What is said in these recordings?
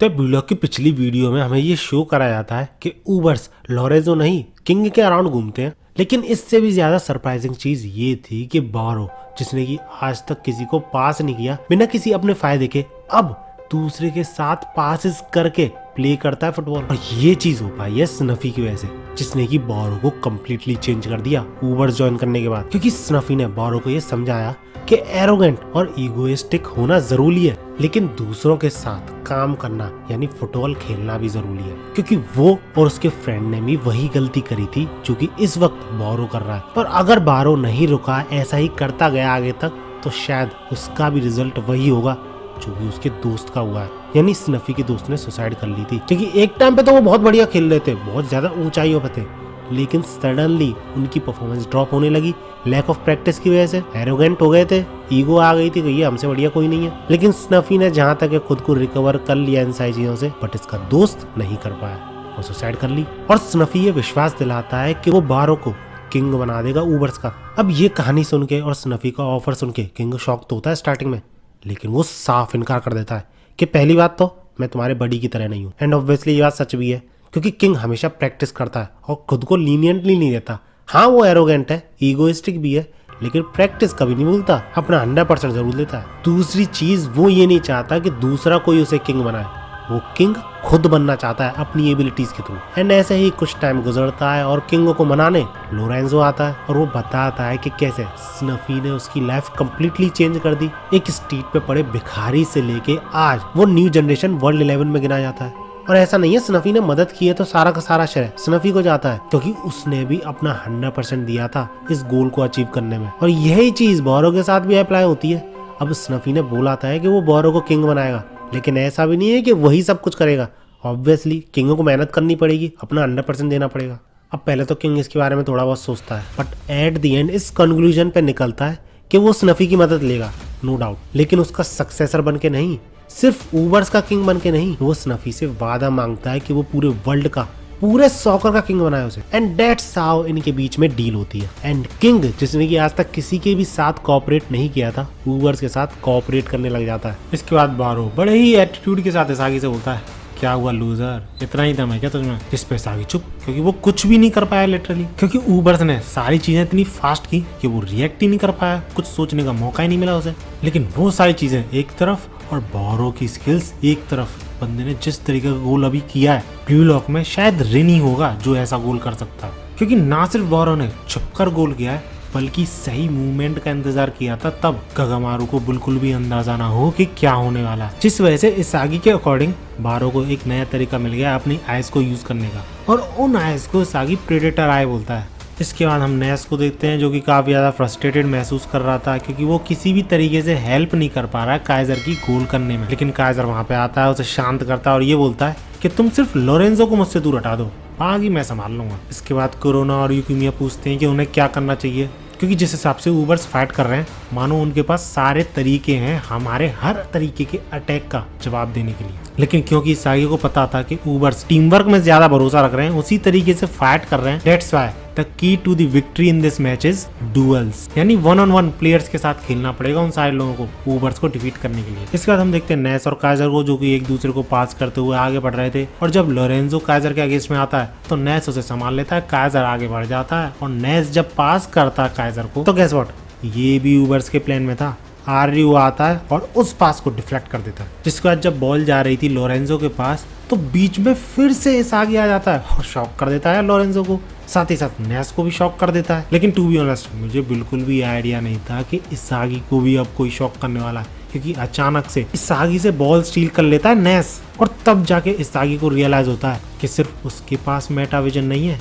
तो ब्लॉग की पिछली वीडियो में हमें ये शो कराया जाता है कि ऊबर्स लोरेंजो नहीं किंग के अराउंड घूमते हैं। लेकिन इससे भी ज्यादा सरप्राइजिंग चीज ये थी कि बारो, जिसने कि आज तक किसी को पास नहीं किया बिना किसी अपने फायदे के, अब दूसरे के साथ पासेस करके प्ले करता है फुटबॉल। और ये चीज हो पाई है स्नफी की वजह से, जिसने कि बारो को कम्प्लीटली चेंज कर दिया ऊबर्स ज्वाइन करने के बाद। क्योंकि स्नफी ने बारो को ये समझाया कि एरोगेंट और ईगोइस्टिक होना जरूरी है, लेकिन दूसरों के साथ काम करना यानी फुटबॉल खेलना भी जरूरी है। क्योंकि वो और उसके फ्रेंड ने भी वही गलती करी थी जो कि इस वक्त बारो कर रहा है। और अगर बारो नहीं रुका, ऐसा ही करता गया आगे तक, तो शायद उसका भी रिजल्ट वही होगा जो भी उसके दोस्त का हुआ है। यानी स्नफी के दोस्त ने सुसाइड कर ली थी। क्योंकि एक टाइम पे तो वो बहुत बढ़िया खेल रहे थे, बहुत ज्यादा ऊंचाइयों पे थे, लेकिन सडनली उनकी परफॉर्मेंस ड्रॉप होने लगी लैक ऑफ प्रैक्टिस की वजह से। एरोगेंट हो गए थे, ईगो आ गई थी कि ये हमसे बढ़िया कोई नहीं है। लेकिन स्नफी ने जहां तक खुद को रिकवर कर लिया इन सारी चीजों से, बट इसका दोस्त नहीं कर पाया और सुसाइड कर ली। और स्नफी ये विश्वास दिलाता है कि वो बारो को किंग बना देगा ऊबर्स का। अब ये कहानी सुन के और स्नफी का ऑफर सुन के किंग शॉक तो होता है स्टार्टिंग में, लेकिन वो साफ इनकार कर देता है कि पहली बात तो मैं तुम्हारे बडी की तरह नहीं हूँ। एंड ऑब्वियसली ये बात सच भी है, क्योंकि किंग हमेशा प्रैक्टिस करता है और खुद को लीनियंटली नहीं देता। हाँ, वो एरोगेंट है, ईगोइस्टिक भी है, लेकिन प्रैक्टिस कभी नहीं भूलता, अपना 100% जरूर देता है। दूसरी चीज, वो ये नहीं चाहता कि दूसरा कोई उसे किंग बनाए, वो किंग खुद बनना चाहता है अपनी एबिलिटीज के थ्रू। एंड ऐसे ही कुछ टाइम गुजरता है और किंग को मनाने लोरेंजो आता है और वो बताता है कि कैसे स्नफी ने उसकी लाइफ कंप्लीटली चेंज कर दी। एक स्ट्रीट पे पड़े भिखारी से लेके आज वो न्यू जनरेशन वर्ल्ड 11 में गिना जाता है। और ऐसा नहीं है स्नफी ने मदद की है तो सारा का सारा श्रेय स्नफी को जाता है, क्योंकि उसने भी अपना 100% दिया था इस गोल को अचीव करने में। और यही चीज बारो के साथ भी अप्लाई होती है। अब स्नफी ने बोला था कि वो बारो को किंग बनाएगा, लेकिन ऐसा भी नहीं है कि वही सब कुछ करेगा। ऑब्वियसली किंग को मेहनत करनी पड़ेगी, अपना 100% देना पड़ेगा। अब पहले तो किंग इसके बारे में थोड़ा बहुत सोचता है, बट एट द एंड इस कंक्लूजन पे निकलता है कि वो स्नफी की मदद लेगा, नो डाउट, लेकिन उसका सक्सेसर बन के नहीं, सिर्फ ऊबर्स का किंग बन के नहीं। वो स्नफी से वादा मांगता है कि वो पूरे वर्ल्ड का, पूरे सॉकर का किंग बनाए उसे। एंड दैट्स हाउ इनके बीच में डील होती है। एंड किंग, जिसने कि आज तक किसी के भी साथ कोऑपरेट नहीं किया था, ऊबर्स के साथ कोऑपरेट करने लग जाता है। इसके बाद बारो बड़े ही एटीट्यूड के साथ सागी से बोलता है, क्या हुआ लूजर, इतना ही दम है क्या तुझमें? इस पे सागी चुप, क्योंकि वो कुछ भी नहीं कर पाया लिटरली। क्योंकि ऊबर्स ने सारी चीजें इतनी फास्ट की कि वो रिएक्ट ही नहीं कर पाया, कुछ सोचने का मौका ही नहीं मिला उसे। लेकिन वो सारी चीजें एक तरफ और बारो की स्किल्स एक तरफ। बंदे ने जिस तरीके का गोल अभी किया है, ब्लू लॉक में शायद रिन ही होगा जो ऐसा गोल कर सकता है। क्योंकि ना सिर्फ बारो ने छुपकर गोल किया है, बल्कि सही मूवमेंट का इंतजार किया था, तब गगामारू को बिल्कुल भी अंदाजा ना हो कि क्या होने वाला है। जिस वजह से इसागी के अकॉर्डिंग बारो को एक नया तरीका मिल गया अपनी आइज को यूज करने का, और उन आइज को इसागी प्रेडेटर आई बोलता है। इसके बाद हम नेस को देखते हैं, जो कि काफी ज्यादा फ्रस्ट्रेटेड महसूस कर रहा था, क्योंकि वो किसी भी तरीके से हेल्प नहीं कर पा रहा है काइजर की गोल करने में। लेकिन काइजर वहां पे आता है, उसे शांत करता है और ये बोलता है कि तुम सिर्फ लोरेंजो को मुझसे दूर हटा दो, आगे मैं संभाल लूंगा। इसके बाद कोरोना और यूकिमिया पूछते हैं कि उन्हें क्या करना चाहिए, क्योंकि जिस हिसाब से ऊबर्स फाइट कर रहे हैं, मानो उनके पास सारे तरीके हैं हमारे हर तरीके के अटैक का जवाब देने के लिए। लेकिन क्योंकि सागी को पता था कि ऊबर्स टीम वर्क में ज्यादा भरोसा रख रहे हैं, उसी तरीके से फाइट कर रहे हैं, that's why the key to the victory in this match is duels, यानी 1-on-1 प्लेयर्स के साथ खेलना पड़ेगा उन सारे लोगों को ऊबर्स को डिफीट करने के लिए। इसके बाद हम देखते हैं नेस और काइजर को, जो कि एक दूसरे को पास करते हुए आगे बढ़ रहे थे। और जब लोरेंजो काइजर के अगेंस्ट में आता है तो नेस उसे संभाल लेता है, काइजर आगे बढ़ जाता है, और नेस जब पास करता है काइजर को, तो गेस व्हाट, ये भी ऊबर्स के प्लान में था। आर्यू आता है और उस पास को डिफ्लेक्ट कर देता है। जिसके बाद जब बॉल जा रही थी लोरेंजो के पास, तो बीच में फिर से इसागी आ जाता है और शॉक कर देता है लोरेंजो को, साथ ही साथ नेस को भी शॉक कर देता है। लेकिन टू बी ऑनेस्ट, मुझे बिल्कुल भी आइडिया नहीं था कि इसागी को भी अब कोई शॉक करने वाला है, क्योंकि अचानक से इसागी से बॉल स्टील कर लेता है नेस, और तब जाके इसागी को रियलाइज होता है कि सिर्फ उसके पास मेटा विजन नहीं है,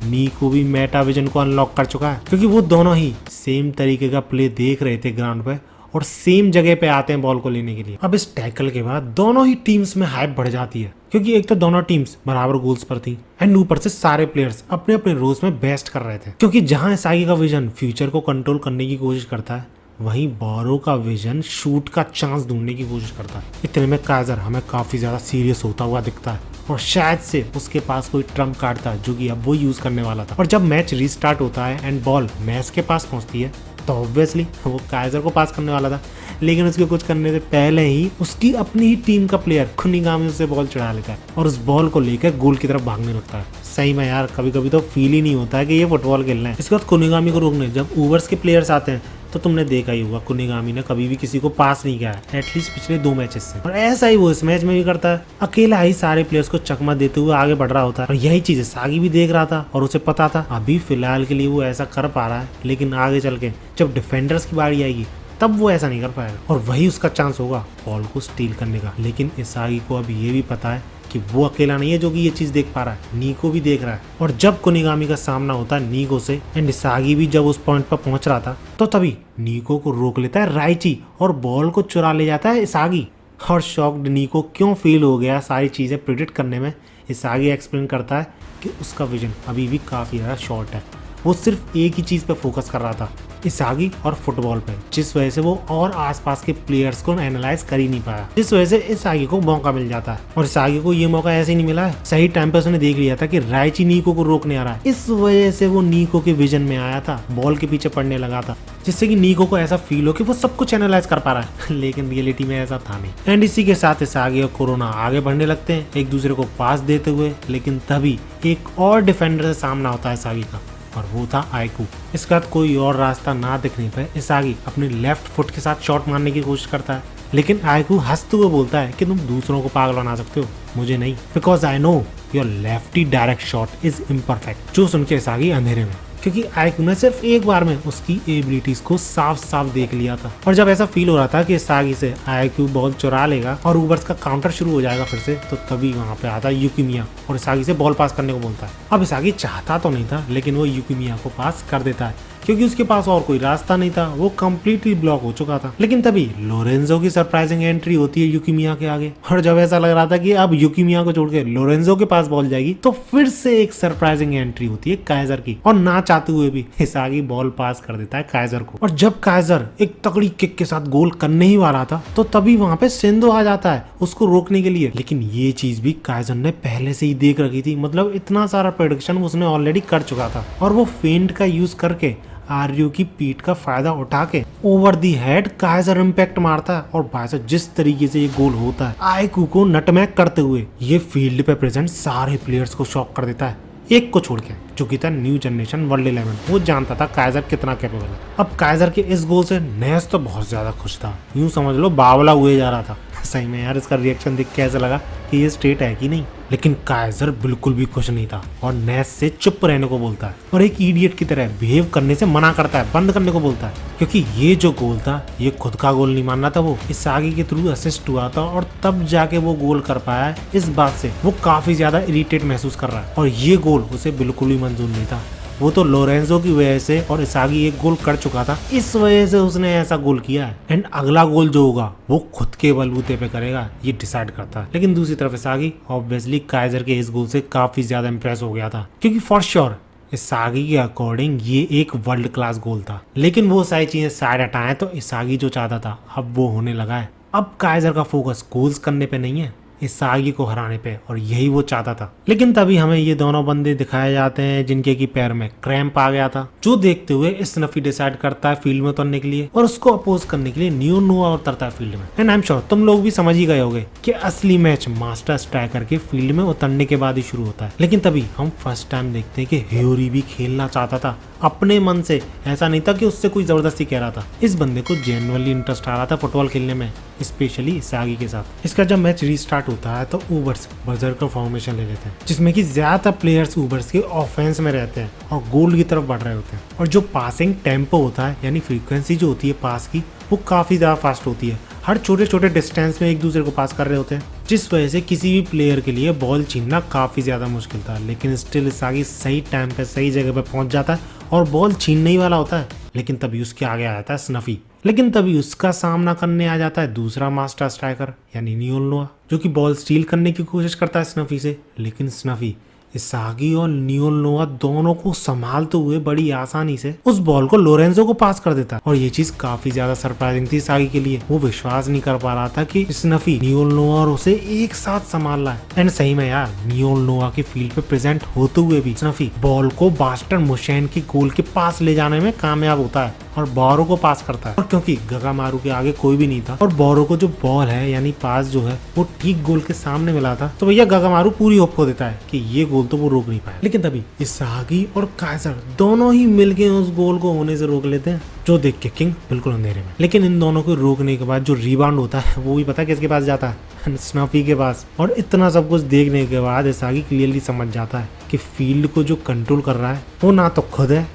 नी को भी मेटा विजन को अनलॉक कर चुका है। क्योंकि वो दोनों ही सेम तरीके का प्ले देख रहे थे ग्राउंड पे और सेम जगह पे आते हैं बॉल को लेने के लिए। अब इस टैकल के बाद दोनों ही टीम्स में हाइप बढ़ जाती है, क्योंकि एक तो दोनों टीम्स बराबर गोल्स पर थी, एंड ऊपर से सारे प्लेयर्स अपने अपने रोल्स में बेस्ट कर रहे थे। क्योंकि जहां इसागी का विजन फ्यूचर को कंट्रोल करने की कोशिश करता है, वहीं बारो का विजन शूट का चांस ढूंढने की कोशिश करता है। इतने में काइजर हमें काफी ज्यादा सीरियस होता हुआ दिखता है, और शायद से उसके पास कोई ट्रम्प कार्ड था जो कि अब वो यूज करने वाला था। और जब मैच रीस्टार्ट होता है एंड बॉल मैच के पास पहुंचती है, तो ऑब्वियसली वो काइजर को पास करने वाला था, लेकिन उसके कुछ करने से पहले ही उसकी अपनी ही टीम का प्लेयर कुनिगामी उससे बॉल चढ़ा लेता है और उस बॉल को लेकर गोल की तरफ भागने लगता है। सही में यार कभी कभी तो फील ही नहीं होता है कि ये फुटबॉल खेलना है। इसके बाद कुनिगामी को रोकने जब ऊवर्स के प्लेयर्स आते हैं तो तुमने देखा ही होगा कुनिगामी ने कभी भी किसी को पास नहीं किया है, एटलीस्ट पिछले 2 मैचेस से। और ऐसा ही वो इस मैच में भी करता है, अकेला ही सारे प्लेयर्स को चकमा देते हुए आगे बढ़ रहा होता है। और यही चीज सागी भी देख रहा था और उसे पता था अभी फिलहाल के लिए वो ऐसा कर पा रहा है, लेकिन आगे चल के जब डिफेंडर्स की बारी आएगी तब वो ऐसा नहीं कर पाएगा और वही उसका चांस होगा बॉल को स्टील करने का। लेकिन इसागी को अब ये भी पता है कि वो अकेला नहीं है जो कि ये चीज देख पा रहा है, नीको भी देख रहा है। और जब कुनिगामी का सामना होता है नीको से एंड इसागी भी जब उस पॉइंट पर पहुंच रहा था तो तभी नीको को रोक लेता है राइची और बॉल को चुरा ले जाता है इसागी। और शॉक्ड नीको क्यों फील हो गया सारी चीजें प्रिडिक्ट करने में, इसागी एक्सप्लेन करता है कि उसका विजन अभी भी काफी ज्यादा शॉर्ट है। वो सिर्फ एक ही चीज पे फोकस कर रहा था, इसागी और फुटबॉल पे, जिस वजह से वो और आसपास के प्लेयर्स को एनालाइज कर ही नहीं पाया, जिस वजह से इसागी को मौका मिल जाता है। और इसागी को ये मौका ऐसे ही नहीं मिला है, सही टाइम पे उसने देख लिया था कि राइची नीको को रोकने आ रहा है। इस वजह से वो नीको के विजन में आया था, बॉल के पीछे पड़ने लगा था, जिससे कि नीको को ऐसा फील हो कि वो सब कुछ एनालाइज कर पा रहा है लेकिन रियलिटी में ऐसा था नहीं। एंड इसी के साथ इसागी और कोरोना आगे बढ़ने लगते हैं एक दूसरे को पास देते हुए, लेकिन तभी एक और डिफेंडर से सामना होता है इसागी का और वो था आइकू। इसके बाद कोई और रास्ता ना दिखने पर इसागी अपने लेफ्ट फुट के साथ शॉट मारने की कोशिश करता है, लेकिन आइकू हंसते हुए बोलता है कि तुम दूसरों को पागल बना सकते हो, मुझे नहीं, because I know your lefty direct shot is imperfect. जो सुन के इसागी अंधेरे में, क्योंकि आइकू ने सिर्फ एक बार में उसकी एबिलिटीज को साफ साफ देख लिया था। और जब ऐसा फील हो रहा था कि इसागी से आइकू बॉल चुरा लेगा और ऊवर्स का काउंटर शुरू हो जाएगा फिर से, तो तभी वहां पे आता है यूकिमिया और इसागी से बॉल पास करने को बोलता है। अब इसागी चाहता तो नहीं था, लेकिन वो यूकिमिया को पास कर देता है क्योंकि उसके पास और कोई रास्ता नहीं था, वो कम्प्लीटली ब्लॉक हो चुका था। लेकिन तभी लोरेंजो की सरप्राइजिंग एंट्री होती है यूकिमिया के आगे, और जब ऐसा लग रहा था कि अब यूकिमिया को छोड़ के लोरेंजो के पास बॉल जाएगी, तो फिर से एक सरप्राइजिंग एंट्री होती है काइजर की, और ना चाहते हुए भी इसागी बॉल पास कर देता है काइजर को। और जब काइजर एक तगड़ी किक के साथ गोल करने ही वाला था, तो तभी वहां पे सेंदो आ जाता है उसको रोकने के लिए। लेकिन ये चीज भी काइजर ने पहले से ही देख रखी थी, मतलब इतना सारा प्रेडिक्शन उसने ऑलरेडी कर चुका था, और वो फेंट का यूज करके आर्यू की पीठ का फायदा उठा के over the head Kaizer impact मारता है। और भाई साहब जिस तरीके से ये गोल होता है आइकू को नटमैक करते हुए, ये फील्ड पे प्रेजेंट सारे प्लेयर्स को शॉक कर देता है, एक को छोड़ के, जो कि था न्यू जनरेशन वर्ल्ड 11। वो जानता था काइजर कितना कैपेबल है। अब काइजर के इस गोल से नेस तो बहुत ज्यादा खुश था, यूं समझ लो बावला हुए जा रहा था। सही में यार इसका रिएक्शन देख के ऐसा लगा कि ये स्ट्रेट है कि नहीं। लेकिन काइजर बिल्कुल भी खुश नहीं था और नेस से चुप रहने को बोलता है और एक इडियट की तरह बिहेव करने से मना करता है, बंद करने को बोलता है, क्योंकि ये जो गोल था ये खुद का गोल नहीं मानना था, वो इसागी के थ्रू असिस्ट हुआ था और तब जाके वो गोल कर पाया है। इस बात से वो काफी ज्यादा इरिटेट महसूस कर रहा है और ये गोल उसे बिल्कुल भी मंजूर नहीं था। वो तो लोरेंजो की वजह से और इसागी एक गोल कर चुका था, इस वजह से उसने ऐसा गोल किया है, एंड अगला गोल जो होगा वो खुद के बलबूते पे करेगा, ये डिसाइड करता है। लेकिन दूसरी तरफ इसागी ऑब्वियसली काइजर के इस गोल से काफी ज्यादा इंप्रेस हो गया था, क्योंकि फॉर श्योर इसागी के अकॉर्डिंग ये एक वर्ल्ड क्लास गोल था। लेकिन वो सारी चीजें साइड हटाएं तो इसागी जो चाहता था अब वो होने लगा है। अब काइजर का फोकस गोल्स करने पे नहीं है, इसागी को हराने पे, और यही वो चाहता था। लेकिन तभी हमें ये दोनों बंदे दिखाए जाते हैं जिनके की पैर में क्रैम्प आ गया था, जो देखते हुए स्नफी डिसाइड करता है फील्ड में उतरने के लिए और उसको अपोज करने के लिए नियो नोआ उतरता है फील्ड में। एंड आई एम श्योर तुम लोग भी समझ ही गए होगे कि असली मैच मास्टर स्ट्राइकर के फील्ड में उतरने के बाद ही शुरू होता है। लेकिन तभी हम फर्स्ट टाइम देखते हैं कि ह्योरी भी खेलना चाहता था अपने मन से, ऐसा नहीं था कि उससे कोई जबरदस्ती कह रहा था। इस बंदे को जेन्युइनली इंटरेस्ट आ रहा था फुटबॉल खेलने में, स्पेशली इसागी के साथ। इसका जब मैच रीस्टार्ट होता है तो ऊवर्स बर्जरकर फॉर्मेशन ले लेते हैं, जिसमें कि ज्यादातर प्लेयर्स ऊवर्स के ऑफेंस में रहते हैं और गोल की तरफ बढ़ रहे होते हैं। और जो पासिंग टेम्पो होता है, यानी फ्रीक्वेंसी जो होती है पास की, वो काफी ज्यादा फास्ट होती है। हर छोटे छोटे डिस्टेंस में एक दूसरे को पास कर रहे होते हैं, जिस वजह से किसी भी प्लेयर के लिए बॉल छीनना काफी ज्यादा मुश्किल था। लेकिन स्टिल इसागी सही टाइम पे सही जगह पे पहुंच जाता है और बॉल छीनने ही वाला होता है। लेकिन तभी उसके आगे आ जाता है स्नफी। लेकिन तभी उसका सामना करने आ जाता है दूसरा मास्टर स्ट्राइकर यानी नियोल नोआ, जो कि बॉल स्टील करने की कोशिश करता है स्नफी से। लेकिन स्नफी इसागी और नियोल नोआ दोनों को संभालते हुए बड़ी आसानी से उस बॉल को लोरेंजो को पास कर देता है। और ये चीज काफी ज्यादा सरप्राइजिंग थी इसागी के लिए। वो विश्वास नहीं कर पा रहा था कि स्नफी नियोल नोआ और उसे एक साथ संभाल रहा है। एंड सही में यार नियोल नोआ के फील्ड पे प्रेजेंट होते हुए भी स्नफी बॉल को बास्टर मुशैन के गोल के पास ले जाने में कामयाब होता है। और बोरो को पास करता है। और क्योंकि गगामारू के आगे कोई भी नहीं था और बोरो को जो बॉल है यानी पास जो है वो ठीक गोल के सामने मिला था, तो भैया गगामारू पूरी होप को देता है कि ये गोल तो वो रोक नहीं पाया। लेकिन तभी इसागी और काइजर दोनों ही मिलके उस गोल को होने से रोक लेते हैं, जो देख के किंग बिल्कुल अंधेरे में। लेकिन इन दोनों को रोकने के बाद जो रिबाउंड होता है वो भी पता है किसके पास जाता है, स्नफी के पास। और इतना सब कुछ देखने के बाद इसागी क्लियरली समझ जाता है कि फील्ड को जो कंट्रोल कर रहा है वो ना तो खुद है,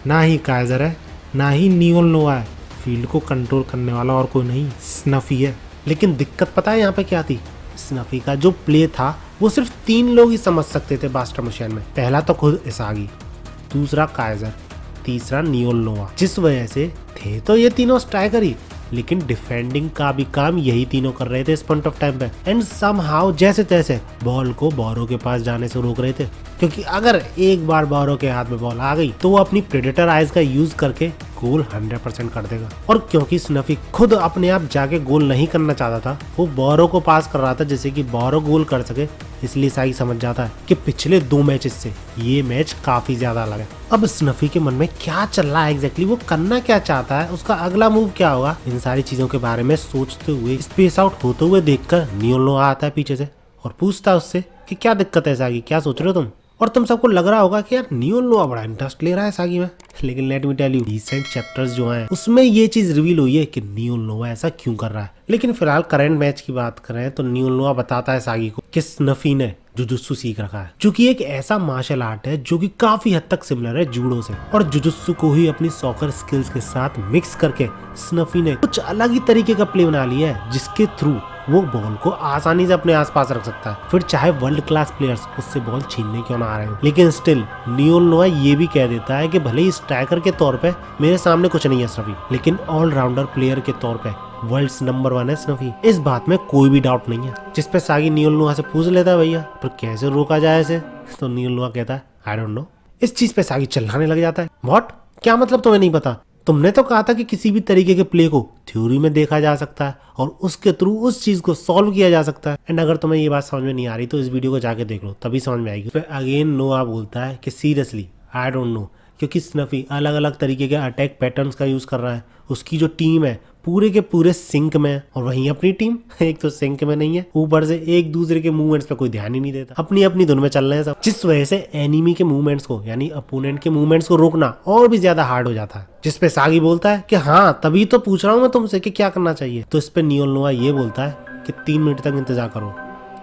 ना ही काइजर है, ना ही नियोल नोआ है। फील्ड को कंट्रोल करने वाला और कोई नहीं, स्नफी है। लेकिन दिक्कत पता है यहाँ पे क्या थी? स्नफी का जो प्ले था वो सिर्फ 3 लोग ही समझ सकते थे बास्टर मशीन में। पहला तो खुद इसागी, दूसरा काइजर, तीसरा नियोल नोआ। जिस वजह से थे तो ये तीनों स्ट्राइकर ही, लेकिन डिफेंडिंग का भी काम यही तीनों कर रहे थे इस पॉइंट ऑफ टाइम पे। एंड समहाउ जैसे तैसे बॉल को बोरो के पास जाने से रोक रहे थे, क्योंकि अगर एक बार बोरो के हाथ में बॉल आ गई तो वो अपनी प्रेडेटर आइज का यूज करके गोल 100% कर देगा। और क्योंकि स्नफी खुद अपने आप जाके गोल नहीं करना चाहता था, वो बोरो को पास कर रहा था जिससे कि बोरो गोल कर सके, इसलिए साई समझ जाता है कि पिछले 2 मैचेस से ये मैच काफी ज्यादा अलग है। अब स्नफी के मन में क्या चल रहा है एग्जैक्टली, वो करना क्या चाहता है, उसका अगला मूव क्या होगा, इन सारी चीजों के बारे में सोचते हुए स्पेस आउट होते हुए देखकर नियोल नोआ आता है पीछे से और पूछता है उससे कि क्या दिक्कत है सागी, क्या सोच रहे हो तुम। और तुम सबको लग रहा होगा कि यार नियोल नोआ बड़ा इंटरेस्ट ले रहा है सागी में, लेकिन let me tell you, recent chapters जो हैं उसमें ये चीज रिवील हुई है कि नियोल नोआ ऐसा क्यों कर रहा है। लेकिन फिलहाल करंट मैच की बात करें तो नियोल नोआ बताता है सागी को कि स्नफी ने जुजुत्सु सीख रखा है, जो कि एक ऐसा मार्शल आर्ट है जो कि काफी हद तक सिमिलर है जूडो से। और जुजुत्सु को ही अपनी सॉकर स्किल्स के साथ मिक्स करके स्नफी ने कुछ अलग ही तरीके का प्ले बना लिया है, जिसके थ्रू वो बॉल को आसानी से अपने आसपास रख सकता है, फिर चाहे वर्ल्ड क्लास प्लेयर्स उससे बॉल छीनने क्यों ना आ रहे हो। लेकिन स्टिल नियोल नोआ ये भी कह देता है कि भले ही स्ट्राइकर के तौर पे मेरे सामने कुछ नहीं है स्नफी, लेकिन ऑलराउंडर प्लेयर के तौर पे वर्ल्ड नंबर 1 है स्नफी। इस बात में कोई भी डाउट नहीं है। जिस पे सागी नियोल नोआ से पूछ लेता है भैया पर कैसे रोका जाए इसे, तो नियोल नोआ कहता है आई डोंट नो। इस चीज पे सागी चिल्लाने लग जाता है, व्हाट, क्या मतलब तुम्हें नहीं पता? तुमने तो कहा था कि किसी भी तरीके के प्ले को थ्योरी में देखा जा सकता है और उसके थ्रू उस चीज को सॉल्व किया जा सकता है। एंड अगर तुम्हें ये बात समझ में नहीं आ रही तो इस वीडियो को जाके देख लो, तभी समझ में आएगी। फिर अगेन नोआ बोलता है कि सीरियसली आई डोंट नो, क्योंकि स्नफी अलग अलग तरीके के अटैक पैटर्न्स का यूज कर रहा है। उसकी जो टीम है पूरे के पूरे सिंक में है और वहीं अपनी टीम एक तो सिंक में नहीं है, ऊपर से एक दूसरे के मूवमेंट्स पे कोई ध्यान ही नहीं देता, अपनी अपनी धुन में चल रहे हैं सब, जिस वजह से एनिमी के मूवमेंट्स को यानी अपोनेंट के मूवमेंट्स को रोकना और भी ज्यादा हार्ड हो जाता है। जिस पे सागी बोलता है कि हाँ तभी तो पूछ रहा हूँ मैं तुमसे कि क्या करना चाहिए। तो इस पे नियोल नोआ ये बोलता है कि 3 मिनट तक इंतजार करो,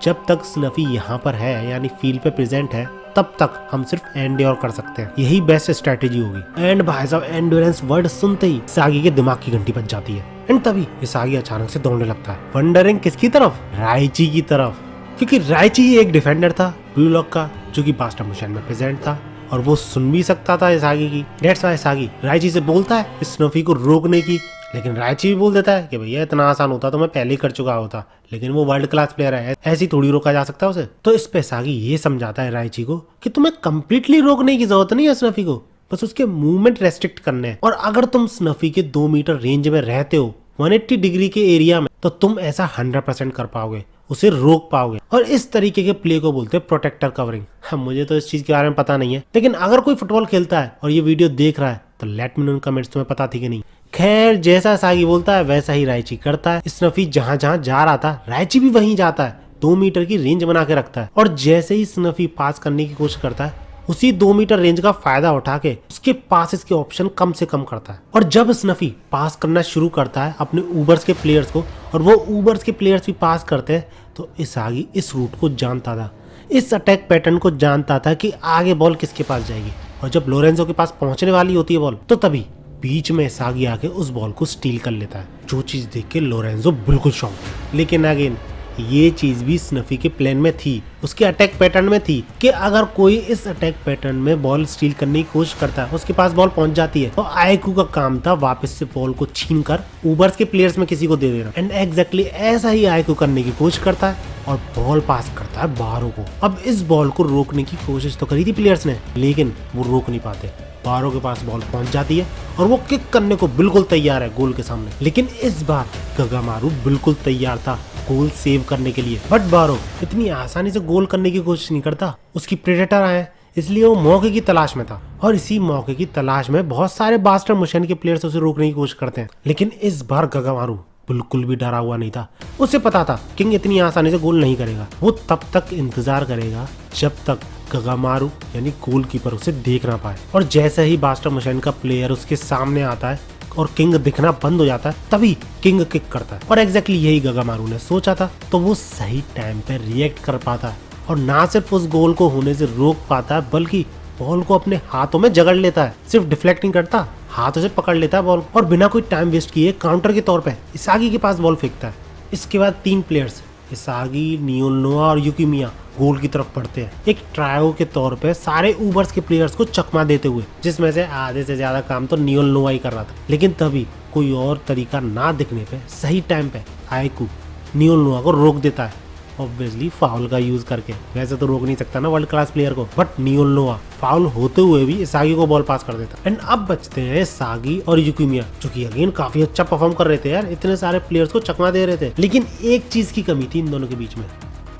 जब तक स्नफी यहाँ पर है यानी फील्ड पे प्रेजेंट है तब तक हम सिर्फ एंड्योर कर सकते हैं, यही बेस्ट स्ट्रेटेजी होगी। एंड भाई साहब एंड्योरेंस वर्ड सुनते ही सागी के दिमाग की घंटी बज जाती है। एंड तभी सागी अचानक से दौड़ने लगता है, वंडरिंग किसकी तरफ, राइची की तरफ, क्योंकि राइची ही एक डिफेंडर था ब्लू लॉक का जो कि बास्टर मिशन में प्रेजेंट था और वो सुन भी सकता था सागी की। डेट्स व्हाई सागी राइची से बोलता है स्नफी को रोकने की, लेकिन राइची भी बोल देता है कि भैया इतना आसान होता तो मैं पहले ही कर चुका होता, लेकिन वो वर्ल्ड क्लास प्लेयर है, ऐसी थोड़ी रोका जा सकता है उसे। तो इस पे सागी ये समझाता है राइची को कि तुम्हें कंप्लीटली रोकने की जरूरत नहीं है स्नफी को, बस उसके मूवमेंट रेस्ट्रिक्ट करने हैं। और अगर तुम स्नफी के 2 मीटर रेंज में रहते हो 180 डिग्री के एरिया में, तो तुम ऐसा 100% कर पाओगे, उसे रोक पाओगे। और इस तरीके के प्ले को बोलते हैं प्रोटेक्टर कवरिंग। मुझे तो इस चीज के बारे में पता नहीं है, लेकिन अगर कोई फुटबॉल खेलता है और ये वीडियो देख रहा है तो लेट मी नो इन कमेंट्स, तुम्हें पता थी कि नहीं। खैर जैसा सागी बोलता है वैसा ही राइची करता है। स्नफी जहां जहां जा रहा था राइची भी वहीं जाता है, 2 मीटर की रेंज बना के रखता है। और जैसे ही स्नफी पास करने की कोशिश करता है उसी 2 मीटर रेंज का फायदा उठा के उसके पासेस के ऑप्शन कम से कम करता है। और जब स्नफी पास करना शुरू करता है अपने ऊबर्स के प्लेयर्स को और वो ऊबर्स के प्लेयर्स भी पास करते हैं, तो इसागी इस रूट को जानता था, इस अटैक पैटर्न को जानता था कि आगे बॉल किसके पास जाएगी। और जब लोरेंजो के पास पहुंचने वाली होती है बॉल, तो तभी बीच में सागी आके उस बॉल को स्टील कर लेता है, जो चीज देख के लोरेंजो बिल्कुल शॉक है। लेकिन अगेन ये चीज भी स्नफी के प्लान में थी, उसके अटैक पैटर्न में थी कि अगर कोई इस अटैक पैटर्न में बॉल स्टील करने की कोशिश करता है, उसके पास बॉल पहुंच जाती है, तो आयकू का काम था वापस से बॉल को छीन कर ऊबर्स के प्लेयर्स में किसी को दे देना। एंड एग्जैक्टली ऐसा ही आयकू करने की कोशिश करता है और बॉल पास करता है बारो को। अब इस बॉल को रोकने की कोशिश तो करी थी प्लेयर्स ने, लेकिन वो रोक नहीं पाते। बारो के पास बॉल पहुंच जाती है और वो किक करने को बिल्कुल तैयार है गोल के सामने, लेकिन इस बार गगामारू बिल्कुल तैयार था गोल सेव करने के लिए। बट बारो इतनी आसानी से गोल करने की कोशिश नहीं करता। उसकी प्रेडेटर आए, इसलिए वो मौके की तलाश में था और इसी मौके की तलाश में बहुत सारे बास्टर मुशैन के प्लेयर्स उसे रोकने की कोशिश करते हैं। लेकिन इस बार गगामारू बिल्कुल भी डरा हुआ नहीं था। उसे पता था किंग इतनी आसानी से गोल नहीं करेगा। वो तब तक इंतजार करेगा जब तक गगामारू यानी गोलकीपर उसे देख ना पाए। और जैसे ही बास्टर मुशैन का प्लेयर उसके सामने आता है और किंग दिखना बंद हो जाता है, तभी किंग किक करता है। और एग्जैक्टली यही गगामारू ने सोचा था। तो वो सही टाइम पे रिएक्ट कर पाता है और ना सिर्फ उस गोल को होने से रोक पाता है बल्कि बॉल को अपने हाथों में जकड़ लेता है। सिर्फ डिफ्लेक्ट नहीं करता, हाथों से पकड़ लेता है बॉल और बिना कोई टाइम वेस्ट किए काउंटर के तौर पे इसागी के पास बॉल फेंकता है। इसके बाद 3 प्लेयर्स इसागी, नियोल-नोआ और युकिमिया गोल की तरफ बढ़ते हैं, एक ट्रायो के तौर पे सारे ऊबर्स के प्लेयर्स को चकमा देते हुए, जिसमें से आधे से ज्यादा काम तो नियोल-नोआ ही कर रहा था। लेकिन तभी कोई और तरीका ना दिखने पे सही टाइम पे आयकू नियोल-नोआ को रोक देता है, ऑब्वियसली फाउल का यूज करके। वैसे तो रोक नहीं सकता ना वर्ल्ड क्लास प्लेयर को, बट नियोल-नोआ फाउल होते हुए भी इसागी को बॉल पास कर देता। एंड अब बचते हैं इसागी और युकिमिया, जो कि अगेन काफी अच्छा परफॉर्म कर रहे थे यार, इतने सारे प्लेयर्स को चकमा दे रहे थे। लेकिन एक चीज की कमी थी इन दोनों के बीच में,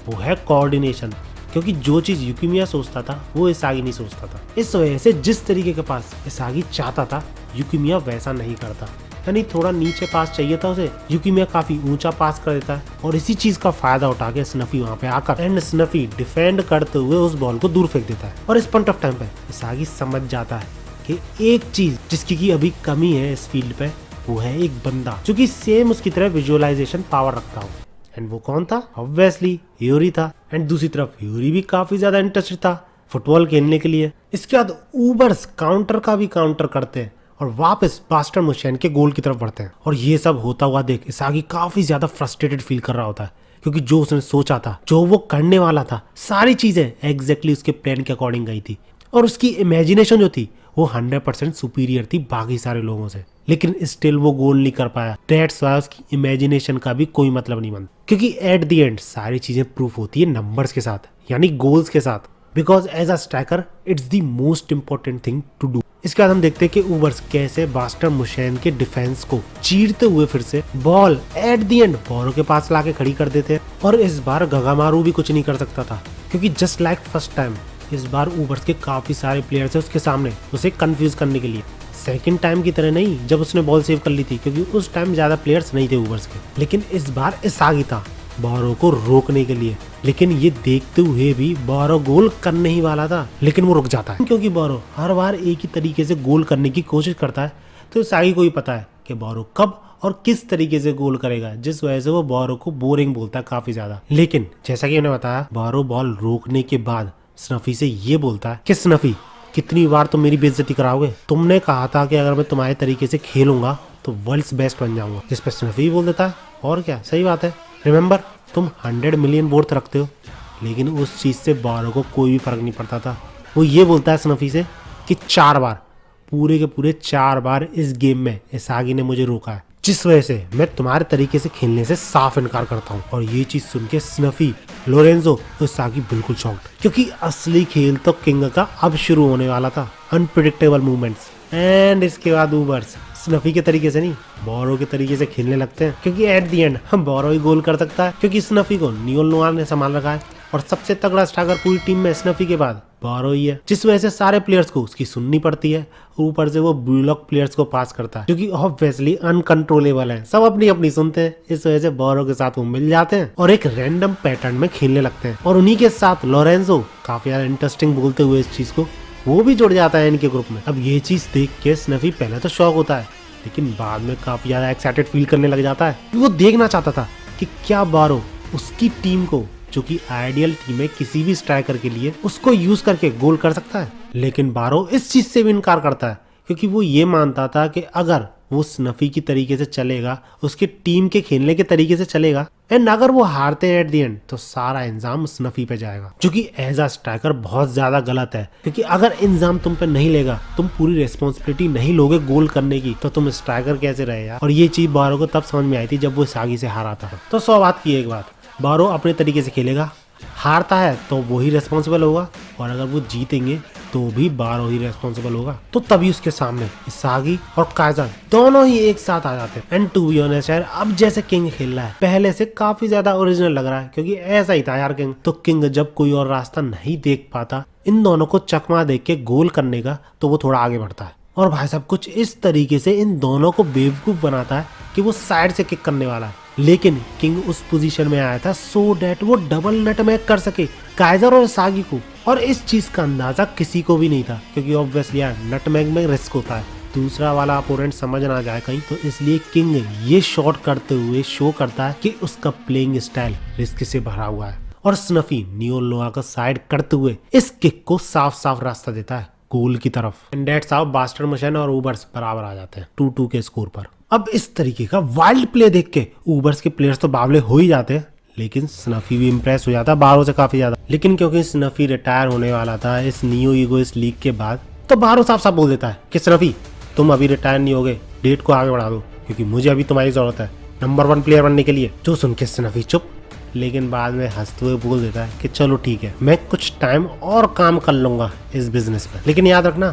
वो है कोऑर्डिनेशन। क्योंकि जो चीज युकिमिया सोचता था वो इसागी नहीं सोचता था। इस वजह से जिस तरीके के पास इसागी चाहता था युकिमिया वैसा नहीं करता। यानी थोड़ा नीचे पास चाहिए था उसे, युकिमिया काफी ऊंचा पास कर देता है और इसी चीज का फायदा उठा के स्नफी वहां पे आकर एंड स्नफी डिफेंड करते हुए उस बॉल को दूर फेंक देता है। और इस पॉइंट ऑफ टाइम पे इसागी समझ जाता है कि एक चीज जिसकी की अभी कमी है इस फील्ड पे, वो है एक बंदा जो कि सेम उसकी तरह विजुअलाइजेशन पावर रखता हो। एंड वो कौन था? ऑब्वियसली ह्यूरी था। एंड दूसरी तरफ ह्यूरी भी काफी ज्यादा इंटरेस्टेड था फुटबॉल खेलने के लिए। इसके बाद ऊबर्स काउंटर का भी काउंटर करते हैं और वापस बास्टर मुशैन के गोल की तरफ बढ़ते हैं। और ये सब होता हुआ देख इसागी काफी ज्यादा फ्रस्ट्रेटेड फील कर रहा होता है, क्योंकि जो उसने सोचा था, जो वो करने वाला था, सारी चीजें एग्जैक्टली उसके प्लान के अकॉर्डिंग गई थी। और उसकी इमेजिनेशन जो थी वो 100% सुपीरियर थी बाकी सारे लोगों से। लेकिन स्टिल वो गोल नहीं कर पाया। दैट्स व्हाई उसकी इमेजिनेशन का भी कोई मतलब नहीं बनता, क्योंकि एट द एंड सारी चीजें प्रूफ होती है नंबर्स के साथ, यानी गोल्स के साथ। Because as a striker it's the most important thing to do. इसके बाद हम देखते हैं कि ऊबर्स कैसे बास्टर मुशैन के डिफेंस को चीरते हुए फिर से बॉल एट द एंड बोरो के पास लाके खड़ी कर देते हैं। और इस बार गगामारू भी कुछ नहीं कर सकता था, क्योंकि जस्ट लाइक फर्स्ट टाइम इस बार ऊबर्स के काफी सारे प्लेयर्स है उसके सामने उसे कंफ्यूज करने के लिए। सेकंड टाइम की तरह नहीं जब उसने बॉल सेव कर ली थी, क्योंकि उस टाइम ज्यादा प्लेयर्स नहीं थे ऊबर्स के। लेकिन इस बार इसागी था बोरो को रोकने के लिए। लेकिन ये देखते हुए भी बोरो गोल करने ही वाला था, लेकिन वो रुक जाता है, क्योंकि बोरो हर बार एक ही तरीके से गोल करने की कोशिश करता है। तो इसागी को ही पता है कि बोरो कब और किस तरीके से गोल करेगा, जिस वजह से वो बोरो को बोरिंग बोलता है काफी ज्यादा। लेकिन जैसा कि मैंने बताया, बोरो बॉल रोकने के बाद स्नफी से ये बोलता है कि स्नफी कितनी बार तुम मेरी बेइज्जती कराओगे? तुमने कहा था कि अगर मैं तुम्हारे तरीके से खेलूंगा तो वर्ल्ड्स बेस्ट बन जाऊंगा। जिस पे स्नफी बोल देता है और क्या, सही बात है, रिमेंबर तुम 100 मिलियन वोट रखते हो। लेकिन उस चीज से बोरो को कोई भी फर्क नहीं पड़ता था। वो ये बोलता है स्नफी से कि 4 बार, पूरे के पूरे 4 बार इस गेम में इसागी ने मुझे रोका है, जिस वजह से मैं तुम्हारे तरीके से खेलने से साफ इनकार करता हूँ। और ये चीज सुन के स्नफी, लोरेंजो और इसागी बिल्कुल शॉक्ड, क्योंकि असली खेल तो किंग का अब शुरू होने वाला था। Unpredictable movements. एंड इसके बाद ऊबर्स स्नफी के तरीके से नहीं, बोरो के तरीके से खेलने लगते हैं, क्योंकि एट द एंड हम बोरो ही गोल कर सकता है, क्योंकि स्नफी को नियोल-नोआ ने संभाल रखा है और सबसे तगड़ा स्ट्राइकर पूरी टीम में स्नफी के बाद बोरो ही है। जिस वजह से सारे प्लेयर्स को उसकी सुननी पड़ती है। ऊपर से वो ब्लॉक प्लेयर्स को पास करता है, क्योंकि ऑब्वियसली अनकंट्रोलेबल है, सब अपनी अपनी सुनते हैं। इस वजह से बोरो के साथ वो मिल जाते हैं और एक रैंडम पैटर्न में खेलने लगते हैं। और उन्हीं के साथ लोरेंजो काफी यार इंटरेस्टिंग बोलते हुए इस चीज को वो भी जुड़ जाता है इनके ग्रुप में। अब ये चीज देख के स्नफी पहले तो शॉक होता है, लेकिन बाद में काफी ज्यादा एक्साइटेड फील करने लग जाता है। वो देखना चाहता था कि क्या बोरो उसकी टीम को, जो कि आइडियल टीम है किसी भी स्ट्राइकर के लिए, उसको यूज करके गोल कर सकता है। लेकिन बोरो इस चीज से भी इनकार करता है, क्योंकि वो ये मानता था कि अगर वो स्नफी की तरीके से चलेगा, उसके टीम के खेलने के तरीके से चलेगा, एंड अगर वो हारते हैं एट द एंड, तो सारा इंजाम स्नफी पे जाएगा, जो कि एज अ स्ट्राइकर बहुत ज्यादा गलत है। क्योंकि अगर इंजाम तुम पे नहीं लेगा, तुम पूरी रिस्पॉन्सिबिलिटी नहीं लोगे गोल करने की, तो तुम स्ट्राइकर कैसे रहे यार। और ये चीज बोरो को तब समझ में आई थी जब वो इसागी से हारा था। तो 100 बात की एक बात, बोरो अपने तरीके से खेलेगा, हारता है तो वही रिस्पॉन्सिबल होगा, और अगर वो जीतेंगे तो भी बारो ही रेस्पॉन्सिबल होगा। तो तभी उसके सामने इसागी और काइजर दोनों ही एक साथ आ जाते हैं। एंड टू बी ऑनेस्ट यार, अब जैसे किंग खेल रहा है पहले से काफी ज्यादा ओरिजिनल लग रहा है, क्योंकि ऐसा ही था यार किंग। तो किंग जब कोई और रास्ता नहीं देख पाता इन दोनों को चकमा देख के गोल करने का, तो वो थोड़ा आगे बढ़ता है और भाई साहब कुछ इस तरीके से इन दोनों को बेवकूफ बनाता है कि वो साइड से किक करने वाला है। लेकिन किंग उस पोजीशन में आया था सो डैट वो डबल नटमैग कर सके काइजर और इसागी को, और इस चीज का अंदाजा किसी को भी नहीं था, क्योंकि ऑब्वियसली यार नटमैग में रिस्क होता है, दूसरा वाला अपोनेंट समझ ना जाए कहीं। तो इसलिए किंग ये शॉट करते हुए शो करता है कि उसका प्लेइंग स्टाइल रिस्क से भरा हुआ है, और स्नफी नियोल नोआ का साइड करते हुए इस किक को साफ साफ रास्ता देता है गोल की तरफ। And that's how bastard machine और ऊबर्स बराबर आ जाते हैं 2-2 के स्कोर पर। अब इस तरीके का वाइल्ड प्ले देख के ऊबर्स के प्लेयर्स तो बावले हो ही जाते हैं, लेकिन स्नफी भी इम्प्रेस हो जाता है बारो से काफी ज्यादा। लेकिन क्योंकि स्नफी रिटायर होने वाला था इस नियो ईगोइस्ट लीग के बाद, तो बारो साफ साफ बोल देता है कि स्नफी तुम अभी रिटायर नहीं होगे, डेट को आगे बढ़ा दो, क्योंकि मुझे अभी तुम्हारी जरूरत है नंबर 1 प्लेयर बनने के लिए। जो सुन के स्नफी चुप, लेकिन बाद में हंसते हुए बोल देता है कि चलो ठीक है, मैं कुछ टाइम और काम कर लूंगा इस बिजनेस पे, लेकिन याद रखना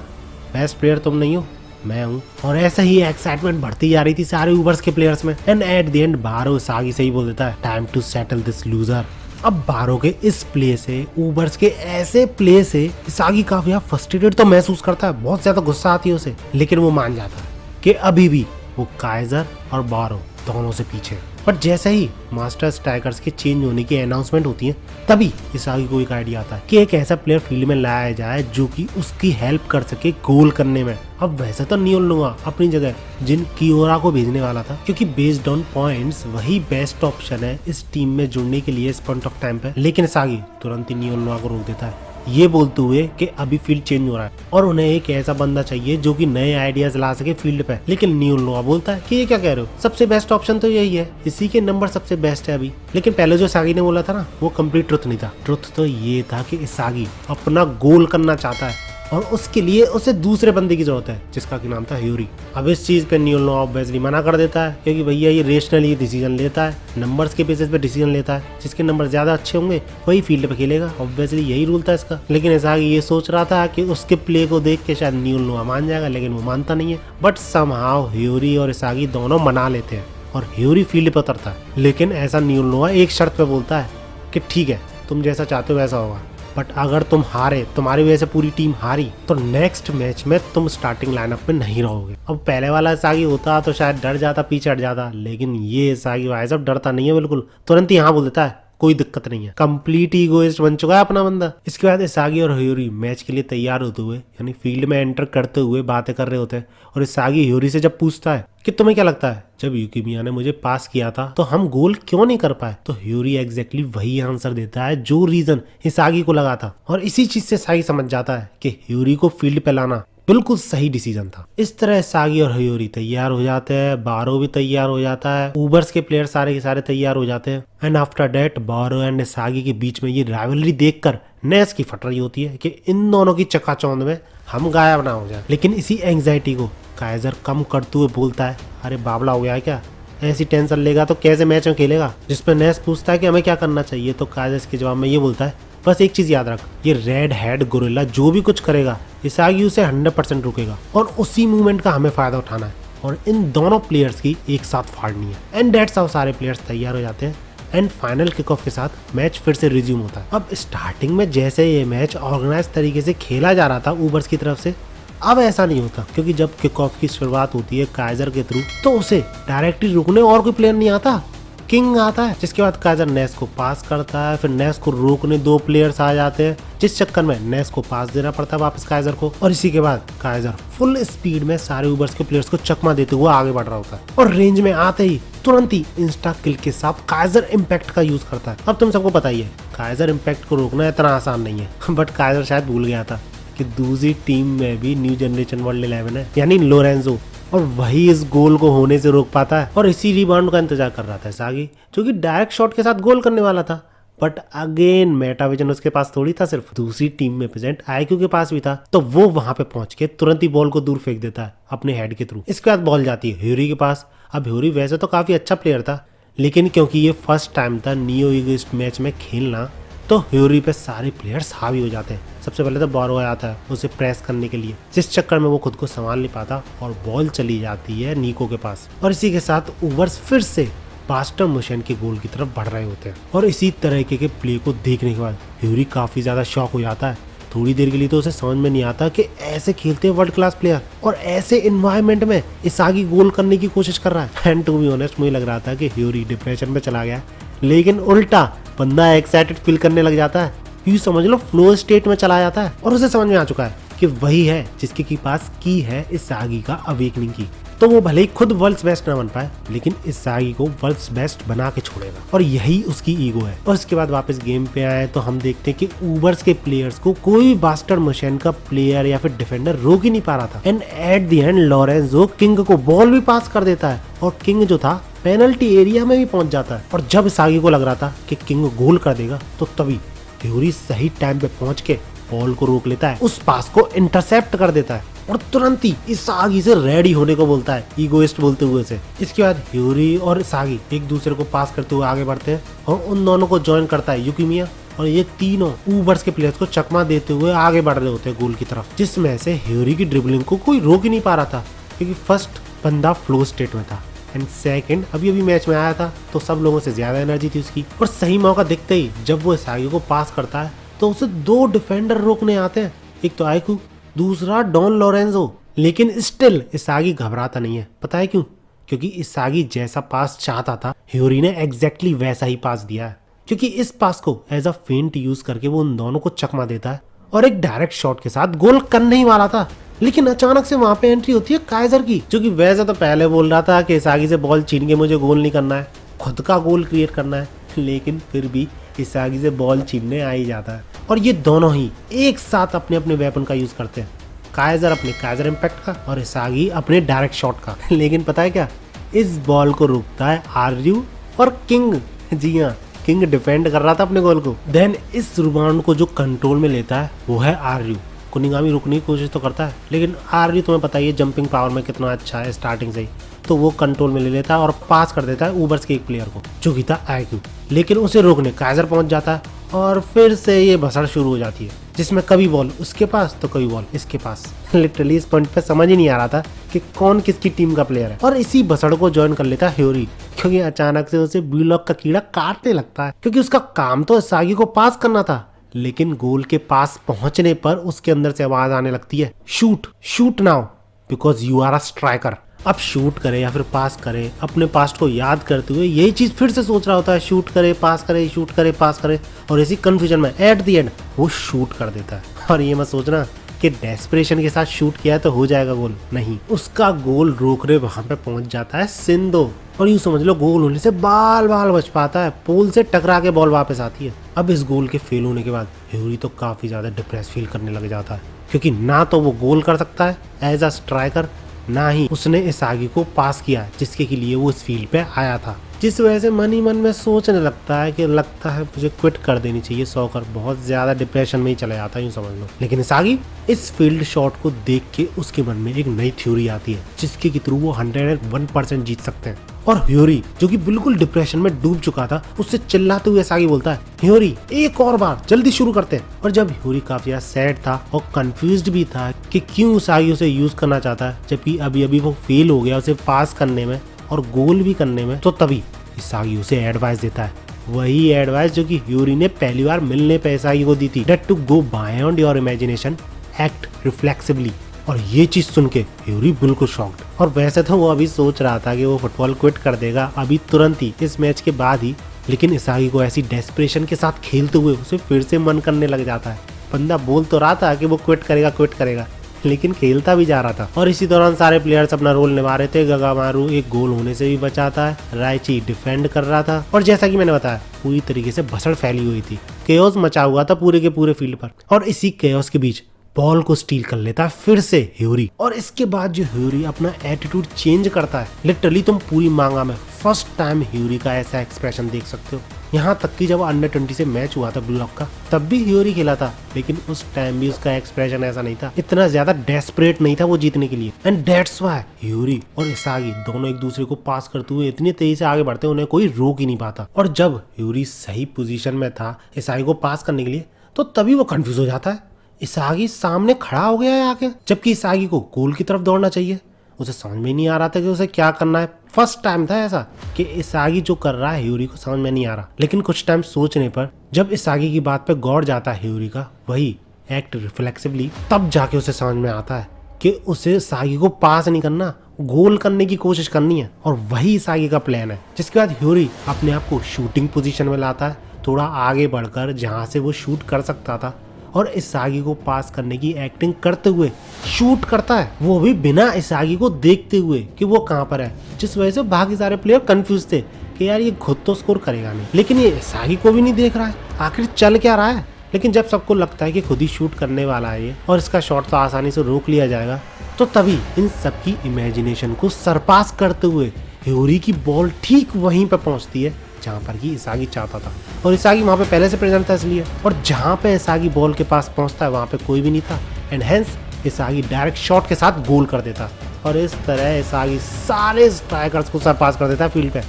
बेस्ट प्लेयर तुम नहीं हो, मैं हूँ। और ऐसा ही एक्साइटमेंट बढ़ती जा रही थी सारे ऊबर्स के प्लेयर्स में। एंड एट द एंड बारो इसागी से ही बोल देता है time to settle this loser. अब बारो के इस प्ले से, ऊबर्स के ऐसे प्ले से इसागी काफी फ्रस्ट्रेटेड तो महसूस करता है, बहुत ज्यादा गुस्सा आती है उसे, लेकिन वो मान जाता है कि अभी भी वो काइजर और बारो दोनों से पीछे। बट जैसे ही मास्टर स्ट्राइकर्स के चेंज होने की अनाउंसमेंट होती है, तभी इसागी को एक आइडिया आता है कि एक ऐसा प्लेयर फील्ड में लाया जाए जो कि उसकी हेल्प कर सके गोल करने में। अब वैसे तो नियोल नोआ अपनी जगह जिन कियोरा को भेजने वाला था, क्योंकि बेस्ड ऑन पॉइंट्स वही बेस्ट ऑप्शन है इस टीम में जुड़ने के लिए इस पॉइंट ऑफ टाइम पे। लेकिन इसागी तुरंत ही नियोल नोआ को रोक देता है, ये बोलते हुए कि अभी फील्ड चेंज हो रहा है और उन्हें एक ऐसा बंदा चाहिए जो कि नए आइडियाज ला सके फील्ड पे। लेकिन नियोल नोआ बोलता है कि ये क्या कह रहे हो, सबसे बेस्ट ऑप्शन तो यही है, इसी के नंबर सबसे बेस्ट है अभी। लेकिन पहले जो इसागी ने बोला था ना, वो कंप्लीट ट्रुथ नहीं था। ट्रुथ तो ये था कि इसागी अपना गोल करना चाहता है और उसके लिए उसे दूसरे बंदे की जरूरत है, जिसका की नाम था ह्यूरी। अब इस चीज पे नियोल नोआ ऑब्वियसली मना कर देता है, क्योंकि भैया ये रेशनली डिसीजन लेता है, नंबर्स के बेसिस पे डिसीजन लेता है, जिसके नंबर ज्यादा अच्छे होंगे वही फील्ड पे खेलेगा, ऑब्वियसली यही रूल था इसका। लेकिन इसागी ये सोच रहा था कि उसके प्ले को देख के शायद नियोल नोआ मान जाएगा, लेकिन वो मानता नहीं है। बट समहाउ ह्यूरी और इसागी दोनों मना लेते हैं और ह्यूरी फील्ड पे उतरता है। लेकिन ऐसा नियोल नोआ एक शर्त पे बोलता है कि ठीक है, तुम जैसा चाहते हो वैसा होगा, बट अगर तुम हारे, तुम्हारी वजह से पूरी टीम हारी, तो नेक्स्ट मैच में तुम स्टार्टिंग लाइनअप में नहीं रहोगे। अब पहले वाला इसागी होता तो शायद डर जाता, पीछे हट जाता, लेकिन ये इसागी भाई साहब डरता नहीं है बिल्कुल, तुरंत ही हाँ बोल देता है कोई दिक्कत नहीं है। कंप्लीट ईगोइस्ट बन चुका है अपना बंदा। इसके बाद इसागी और ह्यूरी मैच के लिए तैयार होते हुए यानी फील्ड में एंटर करते हुए बातें कर रहे होते हैं, और इसागी ह्यूरी से जब पूछता है कि तुम्हें क्या लगता है जब यूकिमिया ने मुझे पास किया था तो हम गोल क्यों नहीं कर पाए, तो ह्यूरी एग्जैक्टली वही आंसर देता है जो रीजन इसागी को लगा था। और इसी चीज से इसागी समझ जाता है कि ह्यूरी को फील्ड पे लाना बिल्कुल सही डिसीजन था। इस तरह इसागी और ह्यूरी तैयार हो जाते हैं, बारो भी तैयार हो जाता है, ऊबर्स के प्लेयर सारे के सारे तैयार हो जाते हैं। एंड आफ्टर दैट बारो एंड इसागी के बीच में ये राइवलरी देखकर नेस की फट रही होती है कि इन दोनों की चकाचौंध में हम गायब ना हो जाए। लेकिन इसी एंग्जाइटी को काइजर कम करते हुए बोलता है, अरे बावला हो गया है क्या, ऐसी टेंशन लेगा तो कैसे मैच में खेलेगा। जिसपे नेस पूछता है कि हमें क्या करना चाहिए, तो काइजर के जवाब में ये बोलता है बस एक चीज याद रख, ये रेड हेड गोरिल्ला जो भी कुछ करेगा इसागी उसे 100% रुकेगा और उसी मूवमेंट का हमें फायदा उठाना है और इन दोनों प्लेयर्स की एक साथ फाड़नी है। एंड दैट्स हाउ सारे प्लेयर्स तैयार हो जाते हैं एंड फाइनल किक ऑफ के साथ मैच फिर से रिज्यूम होता है। अब स्टार्टिंग में जैसे ये मैच ऑर्गेनाइज तरीके से खेला जा रहा था ऊबर्स की तरफ से, अब ऐसा नहीं होता, क्योंकि जब किक ऑफ की शुरुआत होती है काइजर के थ्रू तो उसे डायरेक्टली रुकने और कोई प्लेयर नहीं आता, किंग आता है। जिसके बाद काइजर नेस को पास करता है, फिर नेस को रोकने 2 प्लेयर्स आ जाते हैं, जिस चक्कर में नेस को पास देना पड़ता है वापस काइजर को। और इसी के बाद काइजर फुल स्पीड में सारे ऊबर्स के प्लेयर्स को चकमा देते हुए आगे बढ़ रहा होता है और रेंज में आते ही तुरंत ही इंस्टा किल के साथ काइजर इम्पैक्ट का यूज करता है। अब तुम सबको पता ही है काइजर इम्पैक्ट को रोकना इतना आसान नहीं है, बट काइजर शायद भूल गया था कि दूसरी टीम में भी न्यू जनरेशन वर्ल्ड 11 है यानी लोरेंजो, और वही इस गोल को होने से रोक पाता है। और इसी रिबाउंड का इंतजार कर रहा था इसागी, जो कि डायरेक्ट शॉट के साथ गोल करने वाला था। बट अगेन मेटाविजन उसके पास थोड़ी था, सिर्फ दूसरी टीम में प्रेजेंट आईक्यू के पास भी था, तो वो वहां पे पहुंच के तुरंत ही बॉल को दूर फेंक देता है अपने हेड के थ्रू। इसके बाद बॉल जाती है ह्यूरी के पास। अब ह्यूरी वैसे तो काफी अच्छा प्लेयर था, लेकिन क्योंकि ये फर्स्ट टाइम था नियो ईगोइस्ट मैच में खेलना, तो ह्यूरी पे सारे प्लेयर्स हावी हो जाते हैं। सबसे पहले तो बारो आता है उसे प्रेस करने के लिए, जिस चक्कर में वो खुद को संभाल नहीं पाता और बॉल चली जाती है निको के पास। और इसी के साथ ऊबर्स फिर से बास्टर मोशन के गोल की तरफ बढ़ रहे होते हैं। और इसी तरीके के प्ले को देखने के बाद ह्यूरी काफी ज्यादा शॉक हो जाता है। थोड़ी देर के लिए तो उसे समझ में नहीं आता कि ऐसे खेलते हैं वर्ल्ड क्लास प्लेयर और ऐसे इन्वायरमेंट में इसागी गोल करने की कोशिश कर रहा है। एंड टू बी ऑनेस्ट मुझे लग रहा था कि ह्यूरी डिप्रेशन में चला गया, लेकिन उल्टा बंदा एक्साइटेड फील करने लग जाता है। यूँ समझ लो फ्लो स्टेट में चला जाता है और उसे समझ में आ चुका है कि वही है जिसके की पास की है इसागी का अवेकनिंग की। तो वो भले ही खुद वर्ल्ड्स बेस्ट ना बन पाए, लेकिन इसागी को वर्ल्ड्स बेस्ट बना के छोड़ेगा और यही उसकी ईगो है। और उसके बाद वापस गेम पे आए तो हम देखते हैं कि ऊबर्स के प्लेयर्स को कोई भी बास्टर मशीन का प्लेयर या फिर डिफेंडर रोक ही नहीं पा रहा था। And at the end Lorenzo king को बॉल भी पास कर देता है और किंग जो था पेनल्टी एरिया में भी पहुंच जाता है। और जब इसागी को लग रहा था कि किंग गोल कर देगा, तो तभी ह्यूरी सही टाइम पे पहुंच के बॉल को रोक लेता है, उस पास को इंटरसेप्ट कर देता है और तुरंत ही इसागी से रेडी होने को बोलता है, ईगोइस्ट बोलते हुए से। इसके बाद ह्यूरी और इसागी एक दूसरे को पास करते हुए आगे बढ़ते हैं और उन दोनों को ज्वाइन करता है युकिमिया। और ये तीनों ऊबर्स के प्लेयर्स को चकमा देते हुए आगे बढ़ रहे होते हैं गोल की तरफ, जिसमें से ह्यूरी की ड्रिबलिंग को कोई रोक ही नहीं पा रहा था, क्योंकि फर्स्ट बंदा फ्लो स्टेट में था एंड सेकंड अभी मैच में आया था, तो सब लोगों से ज्यादा एनर्जी थी उसकी। और सही मौका दिखते ही जब वो इसागी को पास करता है तो उसे दो डिफेंडर रोकने आते हैं, एक तो आइकू, दूसरा डॉन लोरेंजो। लेकिन स्टिल इसागी घबराता नहीं है। पता है क्यों? क्योंकि इसागी जैसा पास चाहता था ह्यूरी ने एग्जैक्टली वैसा ही पास दिया है। क्योंकि इस पास को एज अ फेंट यूज करके वो उन दोनों को चकमा देता है और एक डायरेक्ट शॉट के साथ गोल करने ही वाला था। लेकिन अचानक से वहां पे एंट्री होती है काइजर की, जो कि वैसे तो पहले बोल रहा था कि इसागी से बॉल छीन के मुझे गोल नहीं करना है, खुद का गोल क्रिएट करना है, लेकिन फिर भी इसागी से बॉल छीनने आ ही जाता है। और ये दोनों ही एक साथ अपने अपने वेपन का यूज करते हैं, काइजर अपने काइजर इम्पैक्ट का और इसागी अपने डायरेक्ट शॉट का। लेकिन पता है क्या, इस बॉल को रोकता है आर्यू और किंग। जी हाँ, किंग डिफेंड कर रहा था अपने गोल को। देन इस रिबाउंड को जो कंट्रोल में लेता है वो है आर्यू। कुनिगामी रुकने की कोशिश तो करता है, लेकिन आर्यू तुम्हें पता ही है जंपिंग पावर में कितना अच्छा है स्टार्टिंग से ही, तो वो कंट्रोल में ले लेता है और पास कर देता है ऊबर्स के एक प्लेयर को, जो कि था आईक्यू। लेकिन उसे रोकने काइजर पहुंच जाता है और फिर से ये भसड़ शुरू हो जाती है, जिसमें कभी बॉल उसके पास तो कभी बॉल इसके पास। लिटरली इस पॉइंट पे समझ ही नहीं आ रहा था कि कौन किसकी टीम का प्लेयर है। और इसी भसड़ को ज्वाइन कर लेता है ह्यूरी, क्योंकि अचानक से उसे ब्लॉक का कीड़ा काटने लगता है, क्योंकि उसका काम तो इसागी को पास करना था। लेकिन गोल के पास पहुंचने पर उसके अंदर से आवाज आने लगती है, shoot shoot now because you are a striker. अब शूट करे या फिर पास करे, अपने पास्ट को याद करते हुए यही चीज फिर से सोच रहा होता है, शूट करे पास करे, शूट करे पास करे, और इसी कंफ्यूजन में एट द एंड वो शूट कर देता है। और ये मत सोचना कि डेस्परेशन के साथ शूट किया तो हो जाएगा गोल, नहीं, उसका गोल रोकने वहां पे पहुंच जाता है सिंधो। और यूं समझ लो गोल होने से बाल बाल बच पाता है, पोल से टकरा के बॉल वापस आती है। अब इस गोल के फेल होने के बाद ह्यूरी तो काफी ज्यादा डिप्रेस फील करने लग जाता है, क्योंकि ना तो वो गोल कर सकता है एज अ स्ट्राइकर, ना ही उसने इसागी को पास किया जिसके के लिए वो इस फील्ड पे आया था। जिस वजह से मन ही मन में सोचने लगता है कि लगता है मुझे क्विट कर देनी चाहिए सॉकर। बहुत ज्यादा डिप्रेशन में ही चला जाता है यूं समझ लो। लेकिन इसागी इस फील्ड शॉट को देख के उसके मन में एक नई थ्योरी आती है, जिसके के थ्रू वो 101% जीत सकते हैं। और ह्यूरी जो कि बिल्कुल डिप्रेशन में डूब चुका था, उससे चिल्लाते हुए इसागी बोलता है, ह्यूरी एक और बार जल्दी शुरू करते हैं। और जब ह्यूरी काफी ज्यादा सैड था और कंफ्यूज्ड भी था कि क्यों इसागी उसे यूज करना चाहता है, जबकि अभी अभी वो फेल हो गया उसे पास करने में और गोल भी करने में, तो तभी इसागी उसे एडवाइस देता है, वही एडवाइस जो कि ह्यूरी ने पहली बार मिलने पे इसागी को दी थी, that to go beyond your imagination, act reflexively. और ये चीज सुन के ह्यूरी बिल्कुल शॉक्ड। और वैसे तो वो अभी सोच रहा था कि वो फुटबॉल क्विट कर देगा अभी तुरंत ही, इस मैच के बाद ही, लेकिन इसागी को ऐसी डेस्परेशन के साथ खेलते हुए उसे फिर से मन करने लग जाता है। बंदा बोल तो रहा था कि वो क्विट करेगा, लेकिन खेलता भी जा रहा था। और इसी दौरान सारे प्लेयर्स अपना रोल निभा रहे थे। गगामारू एक गोल होने से भी बचाता है, राइची डिफेंड कर रहा था, और जैसा कि मैंने बताया पूरी तरीके से भसड़ फैली हुई थी, केओस मचा हुआ था पूरे के पूरे फील्ड पर। और इसी केओस के बीच बॉल को स्टील कर लेता है फिर से ह्यूरी। और इसके बाद जो ह्यूरी अपना एटीट्यूड चेंज करता है, लिटरली तुम पूरी मांगा में फर्स्ट टाइम ह्यूरी का ऐसा एक्सप्रेशन देख सकते हो। यहाँ तक कि जब अंडर 20 से मैच हुआ था ब्लू लॉक का, तब भी ह्यूरी खेला था, लेकिन उस टाइम भी उसका एक्सप्रेशन ऐसा नहीं था, इतना ज्यादा डेस्परेट नहीं था वो जीतने के लिए। एंड दैट्स व्हाई ह्यूरी और इसागी दोनों एक दूसरे को पास करते हुए इतनी तेजी से आगे बढ़ते उन्हें कोई रोक ही नहीं पाता। और जब ह्यूरी सही पोजीशन में था इसागी को पास करने के लिए, तो तभी वो कंफ्यूज हो जाता है। इसागी सामने खड़ा हो गया है आके, जबकि इसागी को गोल की तरफ दौड़ना चाहिए। उसे समझ में नहीं आ रहा था कि उसे क्या करना है। फर्स्ट टाइम था ऐसा कि इसागी जो कर रहा है ह्यूरी को समझ में नहीं आ रहा। लेकिन कुछ टाइम सोचने पर जब इसागी की बात पे गौर जाता है ह्यूरी का, वही एक्ट रिफ्लेक्सिवली, तब जाके उसे समझ में आता है कि उसे इसागी को पास नहीं करना, गोल करने की कोशिश करनी है। और वही इसागी का प्लान है। जिसके बाद ह्यूरी अपने आप को शूटिंग पोजीशन में लाता है, थोड़ा आगे बढ़कर जहां से वो शूट कर सकता था, और इसागी को पास करने की एक्टिंग करते हुए शूट करता है, वो भी बिना इसागी को देखते हुए कि वो कहाँ पर है। जिस वजह से बाकी सारे प्लेयर कंफ्यूज थे कि यार ये खुद तो स्कोर करेगा नहीं, लेकिन ये इसागी को भी नहीं देख रहा है, आखिर चल क्या रहा है। लेकिन जब सबको लगता है कि खुद ही शूट करने वाला है ये और इसका शॉट तो आसानी से रोक लिया जाएगा, तो तभी इन सबकी इमेजिनेशन को सरपास करते हुए ह्यूरी की बॉल ठीक वहीं पर पहुंचती है जहां पर कि इसागी चाहता था। और इसागी वहां पे पहले से प्रेजेंट था इसलिए, और जहां पे इसागी बॉल के पास पहुंचता है वहां पे कोई भी नहीं था। एंड हेंस इसागी डायरेक्ट शॉट के साथ गोल कर देता, और इस तरह इसागी सारे स्ट्राइकर्स को सरपास कर देता है फील्ड पे,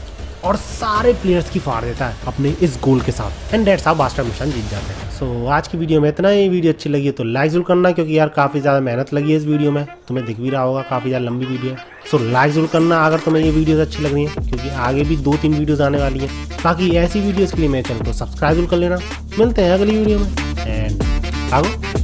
और सारे प्लेयर्स की फाड़ देता है अपने इस गोल के साथ। And that's how master mission जीत जाते हैं। सो आज की वीडियो में इतना ही। वीडियो अच्छी लगी है तो लाइक जरूर करना, क्योंकि यार काफ़ी ज़्यादा मेहनत लगी है इस वीडियो में, तुम्हें दिख भी रहा होगा काफ़ी ज़्यादा लंबी वीडियो है। सो लाइक जरूर करना अगर तुम्हें ये वीडियोस अच्छी लग रही है, क्योंकि आगे भी 2-3 वीडियोस आने वाली है। बाकी ऐसी वीडियोस के लिए मेरे चैनल को सब्सक्राइब जरूर कर लेना। मिलते हैं अगली वीडियो में, एंड आगो।